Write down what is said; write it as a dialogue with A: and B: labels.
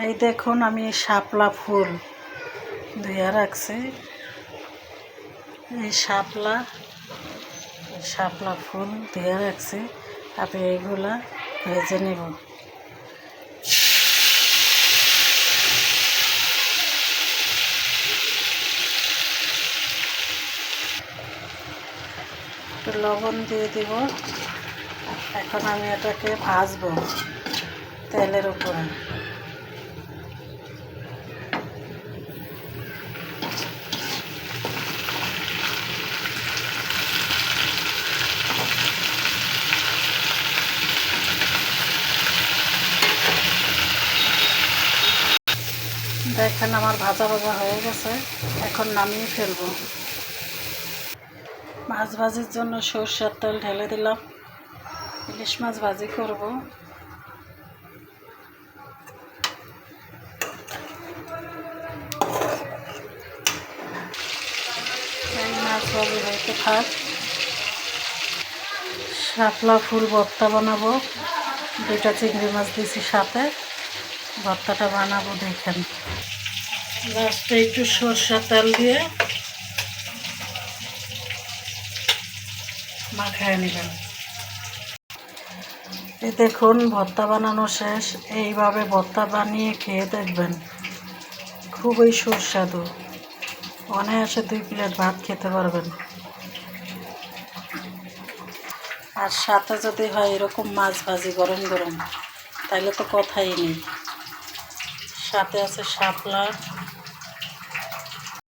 A: এই দেখুন আমি শাপলা ফুল ধুয়ে রাখছি। এই শাপলা ফুল ধুয়ে রাখছি। আমি এইগুলা ভেজে নেব। একটু লবণ দিয়ে দিব। এখন আমি এটাকে ভাজবো তেলের উপরে। দেখেন আমার ভাজা হয়ে গেছে। এখন নামিয়ে ফেলবো। মাছ ভাজির জন্য সরষের তেল ঢেলে দিলাম। ইলিশ মাছ ভাজি করব। এই মাছ ভাজি হইতে থাক। শাপলা ফুল ভর্তা বানাবো। 2টা চিংড়ি মাছ দিয়েছি সাথে। ভর্তাটা বানাবো দেখেন। লাস্টে একটু সরষের তেল দিয়ে মাখায় নেবেন। এই দেখুন ভর্তা বানানো শেষ। এইভাবে ভর্তা বানিয়ে খেয়ে দেখবেন, খুবই সুস্বাদু। অনায়াসে 2 প্লেট ভাত খেতে পারবেন। আর সাথে যদি হয় এরকম মাছ ভাজি গরম গরম, তাহলে তো কথাই নেই। সাথে আছে শাপলা